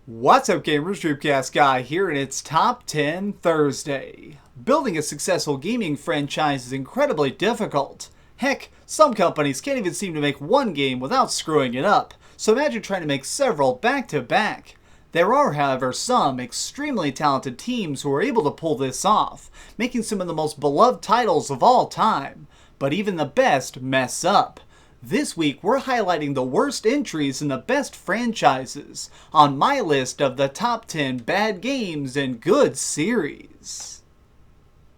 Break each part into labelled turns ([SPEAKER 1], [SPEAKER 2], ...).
[SPEAKER 1] What's up gamers, DreamcastGuy here, and it's Top 10 Thursday. Building a successful gaming franchise is incredibly difficult. Heck, some companies can't even seem to make one game without screwing it up, so imagine trying to make several back-to-back. There are, however, some extremely talented teams who are able to pull this off, making some of the most beloved titles of all time. But even the best mess up. This week, we're highlighting the worst entries in the best franchises on my list of the top 10 bad games in good series.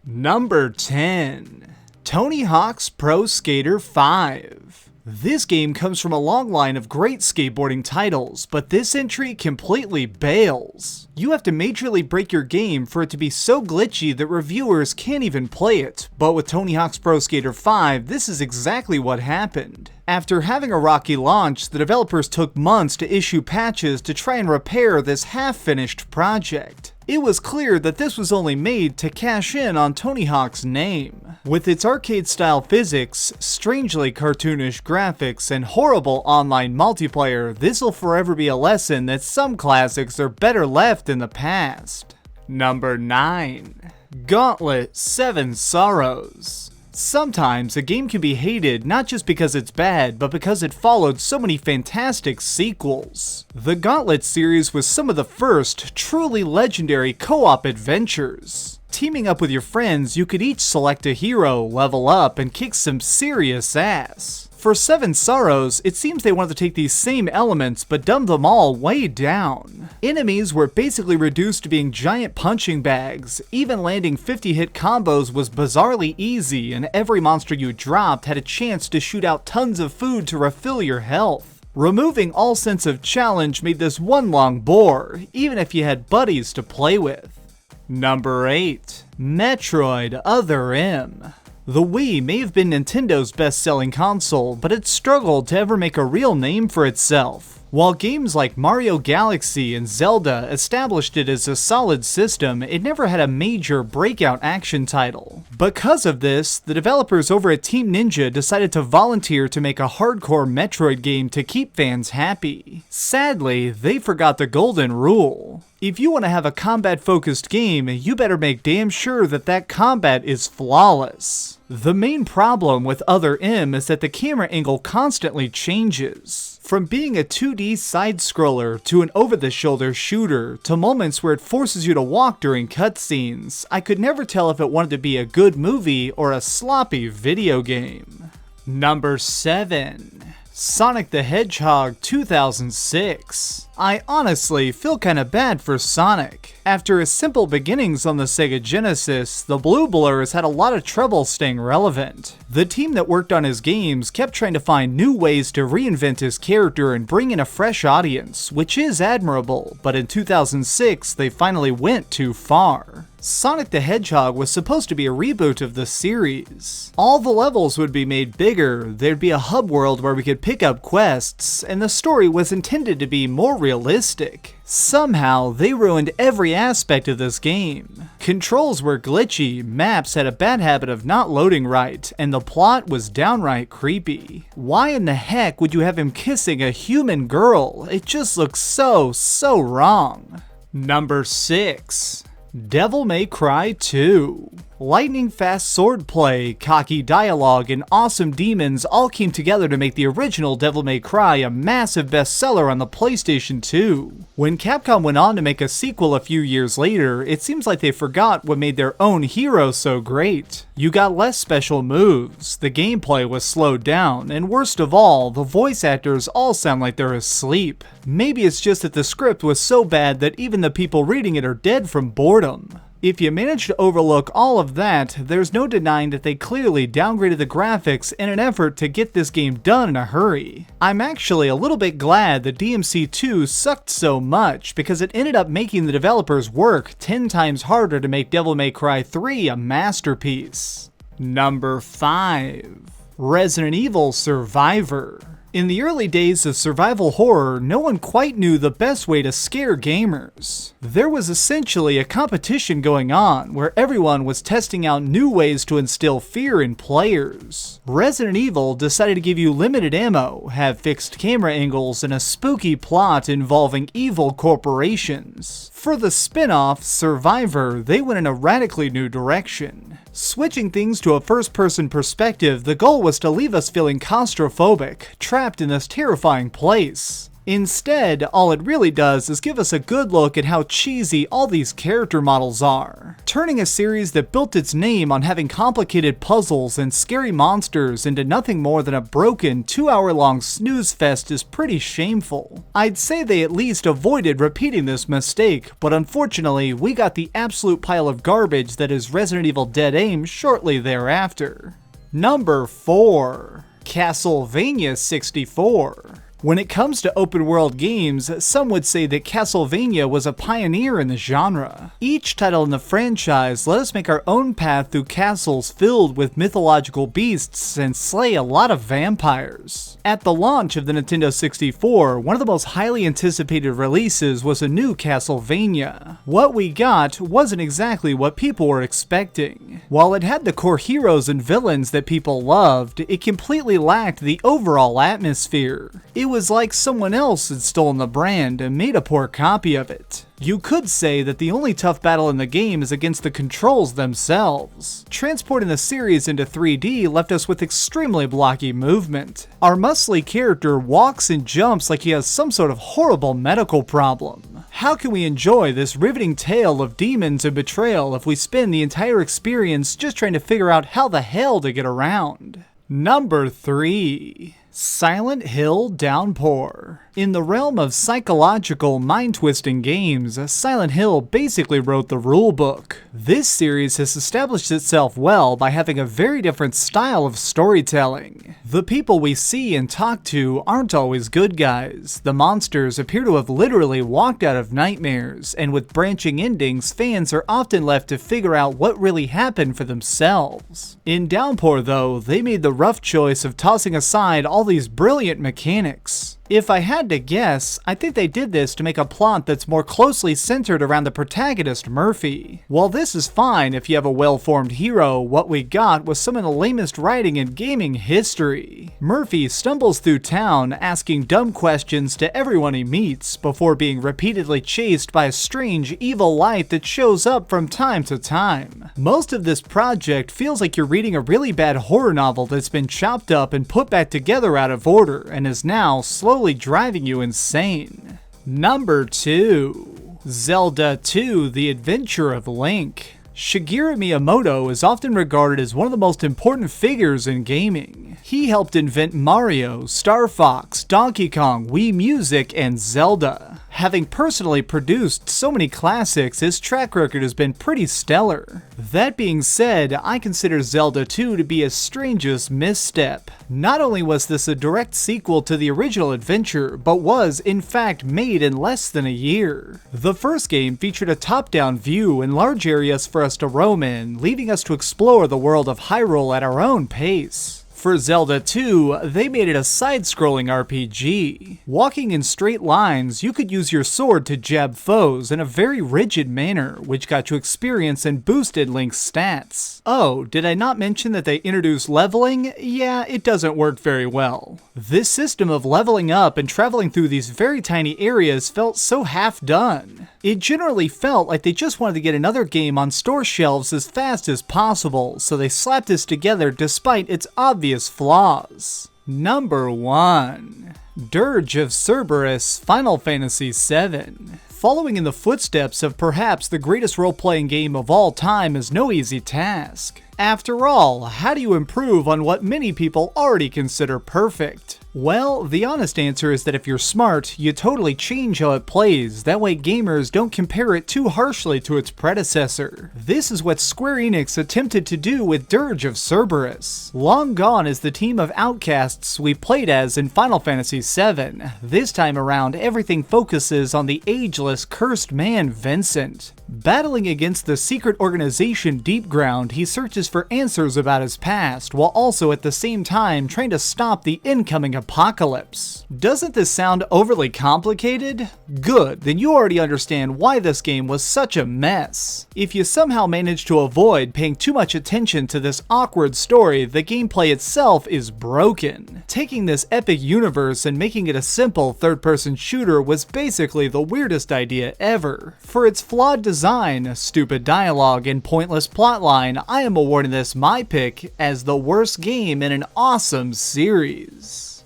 [SPEAKER 1] Number 10. Tony Hawk's Pro Skater 5. This game comes from a long line of great skateboarding titles, but this entry completely bails. You have to majorly break your game for it to be so glitchy that reviewers can't even play it. But with Tony Hawk's Pro Skater 5, this is exactly what happened. After having a rocky launch, the developers took months to issue patches to try and repair this half-finished project. It was clear that this was only made to cash in on Tony Hawk's name. With its arcade-style physics, strangely cartoonish graphics, and horrible online multiplayer, this'll forever be a lesson that some classics are better left in the past. Number 9. Gauntlet 7 Sorrows. Sometimes a game can be hated not just because it's bad, but because it followed so many fantastic sequels. The Gauntlet series was some of the first truly legendary co-op adventures. Teaming up with your friends, you could each select a hero, level up, and kick some serious ass. For 7 Sorrows, it seems they wanted to take these same elements but dumb them all way down. Enemies were basically reduced to being giant punching bags, even landing 50-hit combos was bizarrely easy, and every monster you dropped had a chance to shoot out tons of food to refill your health. Removing all sense of challenge made this one long bore, even if you had buddies to play with. Number 8. Metroid Other M. The Wii may have been Nintendo's best-selling console, but it struggled to ever make a real name for itself. While games like Mario Galaxy and Zelda established it as a solid system, it never had a major breakout action title. Because of this, the developers over at Team Ninja decided to volunteer to make a hardcore Metroid game to keep fans happy. Sadly, they forgot the golden rule. If you want to have a combat-focused game, you better make damn sure that that combat is flawless. The main problem with Other M is that the camera angle constantly changes. From being a 2D side-scroller to an over-the-shoulder shooter to moments where it forces you to walk during cutscenes, I could never tell if it wanted to be a good movie or a sloppy video game. Number 7. Sonic the Hedgehog 2006. I honestly feel kinda bad for Sonic. After his simple beginnings on the Sega Genesis, the Blue Blurs had a lot of trouble staying relevant. The team that worked on his games kept trying to find new ways to reinvent his character and bring in a fresh audience, which is admirable, but in 2006 they finally went too far. Sonic the Hedgehog was supposed to be a reboot of the series. All the levels would be made bigger, there'd be a hub world where we could pick up quests, and the story was intended to be more realistic. Somehow, they ruined every aspect of this game. Controls were glitchy, maps had a bad habit of not loading right, and the plot was downright creepy. Why in the heck would you have him kissing a human girl? It just looks so wrong. Number 6. Devil May Cry 2. Lightning-fast swordplay, cocky dialogue, and awesome demons all came together to make the original Devil May Cry a massive bestseller on the PlayStation 2. When Capcom went on to make a sequel a few years later, it seems like they forgot what made their own hero so great. You got less special moves, the gameplay was slowed down, and worst of all, the voice actors all sound like they're asleep. Maybe it's just that the script was so bad that even the people reading it are dead from boredom. If you manage to overlook all of that, there's no denying that they clearly downgraded the graphics in an effort to get this game done in a hurry. I'm actually a little bit glad that DMC2 sucked so much because it ended up making the developers work 10 times harder to make Devil May Cry 3 a masterpiece. Number 5. Resident Evil Survivor. In the early days of survival horror, no one quite knew the best way to scare gamers. There was essentially a competition going on where everyone was testing out new ways to instill fear in players. Resident Evil decided to give you limited ammo, have fixed camera angles, and a spooky plot involving evil corporations. For the spin-off, Survivor, they went in a radically new direction. Switching things to a first-person perspective, the goal was to leave us feeling claustrophobic, trapped in this terrifying place. Instead, all it really does is give us a good look at how cheesy all these character models are, turning a series that built its name on having complicated puzzles and scary monsters into nothing more than a broken 2-hour-long snooze fest is pretty shameful. I'd say they at least avoided repeating this mistake, but unfortunately, we got the absolute pile of garbage that is Resident Evil Dead Aim shortly thereafter. Number 4. Castlevania 64. When it comes to open-world games, some would say that Castlevania was a pioneer in the genre. Each title in the franchise let us make our own path through castles filled with mythological beasts and slay a lot of vampires. At the launch of the Nintendo 64, one of the most highly anticipated releases was a new Castlevania. What we got wasn't exactly what people were expecting. While it had the core heroes and villains that people loved, it completely lacked the overall atmosphere. It was like someone else had stolen the brand and made a poor copy of it. You could say that the only tough battle in the game is against the controls themselves. Transporting the series into 3D left us with extremely blocky movement. Our muscly character walks and jumps like he has some sort of horrible medical problem. How can we enjoy this riveting tale of demons and betrayal if we spend the entire experience just trying to figure out how the hell to get around? Number 3. Silent Hill Downpour. In the realm of psychological, mind-twisting games, Silent Hill basically wrote the rulebook. This series has established itself well by having a very different style of storytelling. The people we see and talk to aren't always good guys. The monsters appear to have literally walked out of nightmares, and with branching endings, fans are often left to figure out what really happened for themselves. In Downpour, though, they made the rough choice of tossing aside all these brilliant mechanics. If I had to guess, I think they did this to make a plot that's more closely centered around the protagonist, Murphy. While this is fine if you have a well-formed hero, what we got was some of the lamest writing in gaming history. Murphy stumbles through town asking dumb questions to everyone he meets before being repeatedly chased by a strange evil light that shows up from time to time. Most of this project feels like you're reading a really bad horror novel that's been chopped up and put back together out of order and is now slowly driving you insane. Number 2. Zelda 2: The Adventure of Link. Shigeru Miyamoto is often regarded as one of the most important figures in gaming. He helped invent Mario, Star Fox, Donkey Kong, Wii Music, and Zelda. Having personally produced so many classics, his track record has been pretty stellar. That being said, I consider Zelda 2 to be a strangest misstep. Not only was this a direct sequel to the original adventure, but was, in fact, made in less than a year. The first game featured a top-down view and large areas for us to roam in, leaving us to explore the world of Hyrule at our own pace. For Zelda 2, they made it a side-scrolling RPG. Walking in straight lines, you could use your sword to jab foes in a very rigid manner, which got you experience and boosted Link's stats. Oh, did I not mention that they introduced leveling? Yeah, it doesn't work very well. This system of leveling up and traveling through these very tiny areas felt so half-done. It generally felt like they just wanted to get another game on store shelves as fast as possible, so they slapped this together despite its obvious flaws. Number 1. Dirge of Cerberus, Final Fantasy VII. Following in the footsteps of perhaps the greatest role-playing game of all time is no easy task. After all, how do you improve on what many people already consider perfect? Well, the honest answer is that if you're smart, you totally change how it plays, that way gamers don't compare it too harshly to its predecessor. This is what Square Enix attempted to do with Dirge of Cerberus. Long gone is the team of outcasts we played as in Final Fantasy VII. This time around, everything focuses on the ageless, cursed man Vincent. Battling against the secret organization Deep Ground, he searches searches for answers about his past, while also at the same time trying to stop the incoming apocalypse. Doesn't this sound overly complicated? Good, then you already understand why this game was such a mess. If you somehow manage to avoid paying too much attention to this awkward story, the gameplay itself is broken. Taking this epic universe and making it a simple third-person shooter was basically the weirdest idea ever. For its flawed design, stupid dialogue, and pointless plotline, I am awarding this my pick as the worst game in an awesome series.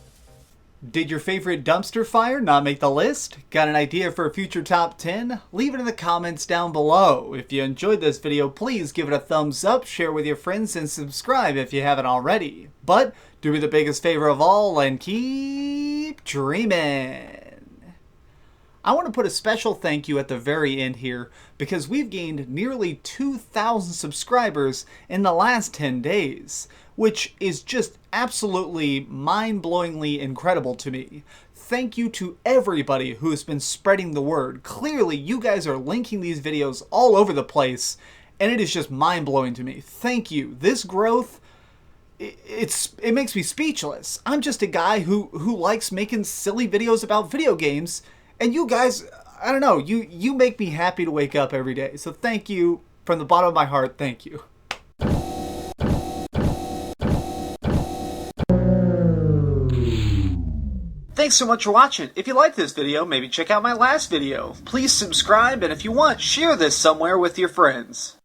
[SPEAKER 1] Did your favorite dumpster fire not make the list? Got an idea for a future top 10? Leave it in the comments down below. If you enjoyed this video, please give it a thumbs up, share with your friends, and subscribe if you haven't already. But do me the biggest favor of all and keep dreaming. I want to put a special thank you at the very end here because we've gained nearly 2,000 subscribers in the last 10 days, which is just absolutely mind-blowingly incredible to me. Thank you to everybody who has been spreading the word. Clearly, you guys are linking these videos all over the place, and it is just mind-blowing to me. Thank you. This growth, it makes me speechless. I'm just a guy who likes making silly videos about video games, and you guys, I don't know, you make me happy to wake up every day. So thank you from the bottom of my heart. Thank you. Thanks so much for watching. If you liked this video, maybe check out my last video. Please subscribe, and if you want, share this somewhere with your friends.